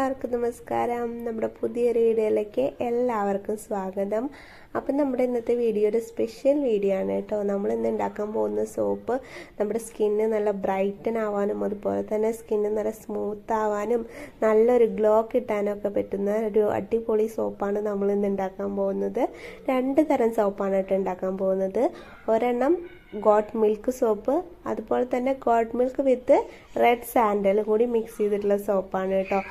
എല്ലാവർക്കും നമസ്കാരം. നമ്മുടെ പുതിയൊരു വീഡിയോയിലേക്ക് എല്ലാവർക്കും സ്വാഗതം. അപ്പം നമ്മുടെ ഇന്നത്തെ വീഡിയോ ഒരു സ്പെഷ്യൽ വീഡിയോ ആണ് കേട്ടോ. നമ്മളിന്ന് ഉണ്ടാക്കാൻ പോകുന്ന സോപ്പ് നമ്മുടെ സ്കിന്ന് നല്ല ബ്രൈറ്റൻ ആവാനും അതുപോലെ തന്നെ സ്കിന്ന് നല്ല സ്മൂത്ത് ആവാനും നല്ലൊരു ഗ്ലോ കിട്ടാനും ഒക്കെ പറ്റുന്ന ഒരു അടിപൊളി സോപ്പാണ് നമ്മളിന്ന് ഉണ്ടാക്കാൻ പോകുന്നത്. 2 തരം സോപ്പാണ് കേട്ടോ ഉണ്ടാക്കാൻ പോകുന്നത്. ഒരെണ്ണം ഗോട്ട് മിൽക്ക് സോപ്പ്, അതുപോലെ തന്നെ got milk with red sandal കൂടി മിക്സ് ചെയ്തിട്ടുള്ള സോപ്പാണ് കേട്ടോ.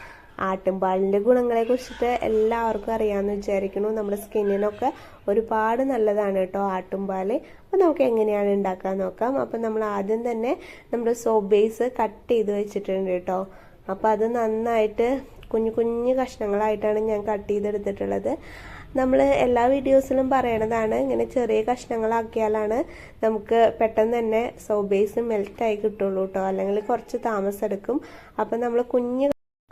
ആട്ടുംപാലിൻ്റെ ഗുണങ്ങളെ കുറിച്ചിട്ട് എല്ലാവർക്കും അറിയാമെന്ന് വിചാരിക്കുന്നു. നമ്മുടെ സ്കിന്നിനൊക്കെ ഒരുപാട് നല്ലതാണ് കേട്ടോ ആട്ടുംപാൽ. അപ്പോൾ നമുക്ക് എങ്ങനെയാണ് ഉണ്ടാക്കാൻ നോക്കാം. അപ്പം നമ്മൾ ആദ്യം തന്നെ നമ്മുടെ സോപ്പ് ബേസ് കട്ട് ചെയ്ത് വെച്ചിട്ടുണ്ട് കേട്ടോ. അപ്പോൾ അത് നന്നായിട്ട് കുഞ്ഞു കുഞ്ഞു കഷ്ണങ്ങളായിട്ടാണ് ഞാൻ കട്ട് ചെയ്തെടുത്തിട്ടുള്ളത്. നമ്മൾ എല്ലാ വീഡിയോസിലും പറയണതാണ്, ഇങ്ങനെ ചെറിയ കഷ്ണങ്ങളാക്കിയാലാണ് നമുക്ക് പെട്ടെന്ന് തന്നെ സോപ്പ് ബേസ് മെൽറ്റായി കിട്ടുള്ളൂ കേട്ടോ, അല്ലെങ്കിൽ കുറച്ച് താമസം എടുക്കും. അപ്പം നമ്മൾ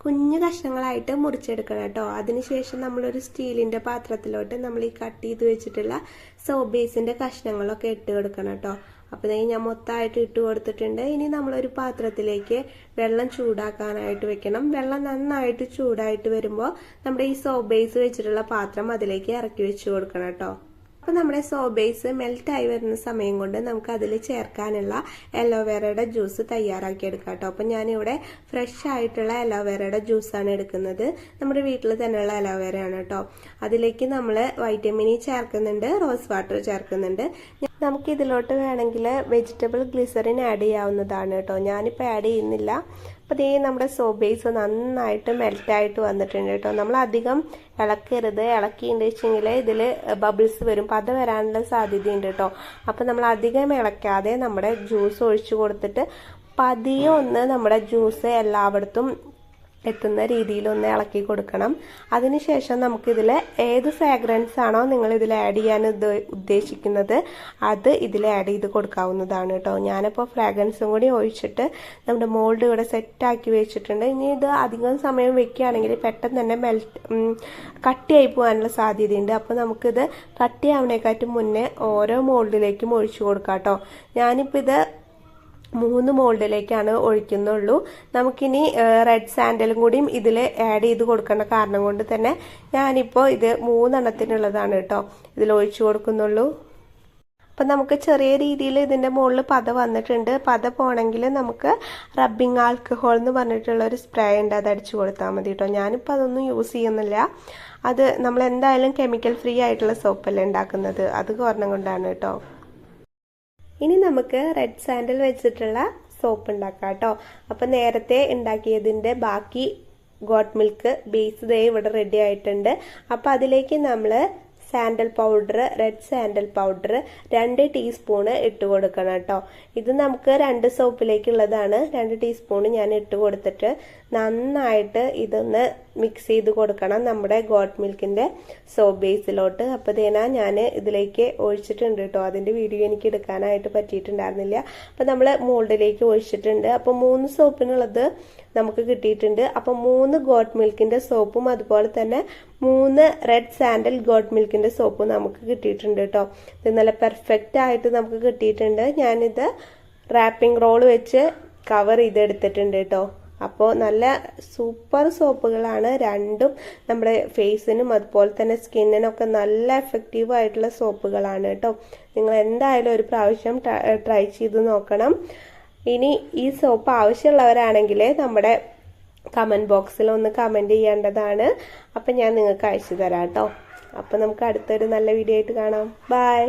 കുഞ്ഞു കഷ്ണങ്ങളായിട്ട് മുറിച്ചെടുക്കണം കേട്ടോ. അതിനുശേഷം നമ്മളൊരു സ്റ്റീലിൻ്റെ പാത്രത്തിലോട്ട് നമ്മൾ ഈ കട്ട് ചെയ്ത് വെച്ചിട്ടുള്ള സോപ്പ് ബേസിൻ്റെ കഷ്ണങ്ങളൊക്കെ ഇട്ട് കൊടുക്കണം കേട്ടോ. അപ്പോൾ ഞാൻ മൊത്തമായിട്ട് ഇട്ട് കൊടുത്തിട്ടുണ്ട്. ഇനി നമ്മളൊരു പാത്രത്തിലേക്ക് വെള്ളം ചൂടാക്കാനായിട്ട് വെക്കണം. വെള്ളം നന്നായിട്ട് ചൂടായിട്ട് വരുമ്പോൾ നമ്മുടെ ഈ സോപ്പ് ബേസ് വെച്ചിട്ടുള്ള പാത്രം അതിലേക്ക് ഇറക്കി വെച്ച് കൊടുക്കണം കേട്ടോ. അപ്പോൾ നമ്മുടെ സോപ്പ് ബേസ് മെൽറ്റായി വരുന്ന സമയം കൊണ്ട് നമുക്ക് അതിൽ ചേർക്കാനുള്ള അലോവേറയുടെ ജ്യൂസ് തയ്യാറാക്കി എടുക്കാം കേട്ടോ. അപ്പം ഞാനിവിടെ ഫ്രഷ് ആയിട്ടുള്ള അലോവേറയുടെ ജ്യൂസാണ് എടുക്കുന്നത്. നമ്മുടെ വീട്ടിൽ തന്നെയുള്ള അലോവേറയാണ് കേട്ടോ. അതിലേക്ക് നമ്മൾ വൈറ്റമിൻ ഇ ചേർക്കുന്നുണ്ട്, റോസ് വാട്ടർ ചേർക്കുന്നുണ്ട്. നമുക്ക് ഇതിലോട്ട് വേണമെങ്കിൽ വെജിറ്റബിൾ ഗ്ലിസറിൻ ആഡ് ചെയ്യാവുന്നതാണ് കേട്ടോ. ഞാനിപ്പോൾ ആഡ് ചെയ്യുന്നില്ല. അപ്പോൾ നമ്മുടെ സോപ്പ് ബേസ് നന്നായിട്ട് മെൽറ്റായിട്ട് വന്നിട്ടുണ്ട് കേട്ടോ. നമ്മൾ അധികം ഇളക്കരുത്. ഇളക്കിയിട്ട് വെച്ചെങ്കിൽ ഇതിൽ ബബിൾസ് വരും, പത വരാനുള്ള സാധ്യതയുണ്ട് കേട്ടോ. അപ്പോൾ നമ്മൾ അധികം ഇളക്കാതെ നമ്മുടെ ജ്യൂസ് ഒഴിച്ചു കൊടുത്തിട്ട് പതിയെ ഒന്ന് നമ്മുടെ ജ്യൂസ് എല്ലായിടത്തും എത്തുന്ന രീതിയിൽ ഒന്ന് ഇളക്കി കൊടുക്കണം. അതിനുശേഷം നമുക്കിതിൽ ഏത് ഫ്രാഗ്രൻസ് ആണോ നിങ്ങൾ ഇതിൽ ആഡ് ചെയ്യാൻ ഉദ്ദേശിക്കുന്നത് അത് ഇതിൽ ആഡ് ചെയ്ത് കൊടുക്കാവുന്നതാണ് കേട്ടോ. ഞാനിപ്പോൾ ഫ്രാഗ്രൻസും കൂടി ഒഴിച്ചിട്ട് നമ്മുടെ മോൾഡ് ഇവിടെ സെറ്റാക്കി വെച്ചിട്ടുണ്ട്. ഇനി ഇത് അധികം സമയം വെക്കുകയാണെങ്കിൽ പെട്ടെന്ന് തന്നെ കട്ടിയായി പോകാനുള്ള സാധ്യതയുണ്ട്. അപ്പോൾ നമുക്കിത് കട്ടിയാവുന്നതിനെക്കാട്ടും മുന്നേ ഓരോ മോൾഡിലേക്കും ഒഴിച്ചു കൊടുക്കാം കേട്ടോ. ഞാനിപ്പോൾ ഇത് 3 മോൾഡിലേക്കാണ് ഒഴിക്കുന്നുള്ളൂ. നമുക്കിനി റെഡ് സാൻഡലും കൂടിയും ഇതിൽ ആഡ് ചെയ്ത് കൊടുക്കേണ്ട കാരണം കൊണ്ട് തന്നെ ഞാനിപ്പോൾ ഇത് 3 എണ്ണത്തിനുള്ളതാണ് കേട്ടോ ഇതിൽ ഒഴിച്ചു കൊടുക്കുന്നുള്ളൂ. അപ്പം നമുക്ക് ചെറിയ രീതിയിൽ ഇതിൻ്റെ മുകളിൽ പത വന്നിട്ടുണ്ട്. പത പോകണമെങ്കിൽ നമുക്ക് റബ്ബിംഗ് ആൽക്കഹോൾ എന്ന് പറഞ്ഞിട്ടുള്ള ഒരു സ്പ്രേ ഉണ്ട്, അത് അടിച്ചു കൊടുത്താൽ മതി കേട്ടോ. ഞാനിപ്പോൾ അതൊന്നും യൂസ് ചെയ്യുന്നില്ല. അത് നമ്മൾ എന്തായാലും കെമിക്കൽ ഫ്രീ ആയിട്ടുള്ള സോപ്പല്ലേ ഉണ്ടാക്കുന്നത്, അത് കാരണം കൊണ്ടാണ് കേട്ടോ. ഇനി നമുക്ക് റെഡ് സാൻഡൽ വെച്ചിട്ടുള്ള സോപ്പ് ഉണ്ടാക്കാം കേട്ടോ. അപ്പം നേരത്തെ ഉണ്ടാക്കിയതിൻ്റെ ബാക്കി ഗോട്ട് മിൽക്ക് ബേസ് ദേ ഇവിടെ റെഡി ആയിട്ടുണ്ട്. അപ്പം അതിലേക്ക് നമ്മൾ sandal powder, red sandal powder 2 teaspoon ഇട്ട് കൊടുക്കണം കേട്ടോ. ഇത് നമുക്ക് 2 സോപ്പിലേക്കുള്ളതാണ്. 2 ടീസ്പൂണ് ഞാൻ ഇട്ട് കൊടുത്തിട്ട് നന്നായിട്ട് ഇതൊന്ന് മിക്സ് ചെയ്ത് കൊടുക്കണം നമ്മുടെ ഗോട്ട് മിൽക്കിൻ്റെ സോപ്പ് ബേസിലോട്ട്. അപ്പോൾ ഞാൻ ഇതിലേക്ക് ഒഴിച്ചിട്ടുണ്ട് കേട്ടോ. അതിൻ്റെ വീഡിയോ എനിക്ക് എടുക്കാനായിട്ട് പറ്റിയിട്ടുണ്ടായിരുന്നില്ല. അപ്പോൾ നമ്മൾ മോൾഡിലേക്ക് ഒഴിച്ചിട്ടുണ്ട്. അപ്പോൾ 3 സോപ്പിനുള്ളത് നമുക്ക് കിട്ടിയിട്ടുണ്ട്. അപ്പോൾ 3 ഗോട്ട് മിൽക്കിൻ്റെ സോപ്പും അതുപോലെ തന്നെ 3 റെഡ് സാൻഡൽ ഗോട്ട് മിൽക്കിൻ്റെ സോപ്പും നമുക്ക് കിട്ടിയിട്ടുണ്ട് കേട്ടോ. ഇത് നല്ല പെർഫെക്റ്റ് ആയിട്ട് നമുക്ക് കിട്ടിയിട്ടുണ്ട്. ഞാനിത് റാപ്പിംഗ് റോൾ വെച്ച് കവർ ചെയ്തെടുത്തിട്ടുണ്ട് കേട്ടോ. അപ്പോൾ നല്ല സൂപ്പർ സോപ്പുകളാണ് രണ്ടും. നമ്മുടെ ഫേസിനും അതുപോലെ തന്നെ സ്കിന്നിനൊക്കെ നല്ല എഫക്റ്റീവ് ആയിട്ടുള്ള സോപ്പുകളാണ് കേട്ടോ. നിങ്ങൾ എന്തായാലും ഒരു പ്രാവശ്യം ട്രൈ ചെയ്ത് നോക്കണം. ഇനി ഈ സോപ്പ് ആവശ്യമുള്ളവരാണെങ്കിൽ നമ്മുടെ കമൻറ്റ് ബോക്സിൽ ഒന്ന് കമൻറ്റ് ചെയ്യേണ്ടതാണ്. അപ്പം ഞാൻ നിങ്ങൾക്ക് അയച്ചു തരാം കേട്ടോ. അപ്പം നമുക്ക് അടുത്തൊരു നല്ല വീഡിയോ ആയിട്ട് കാണാം. ബൈ.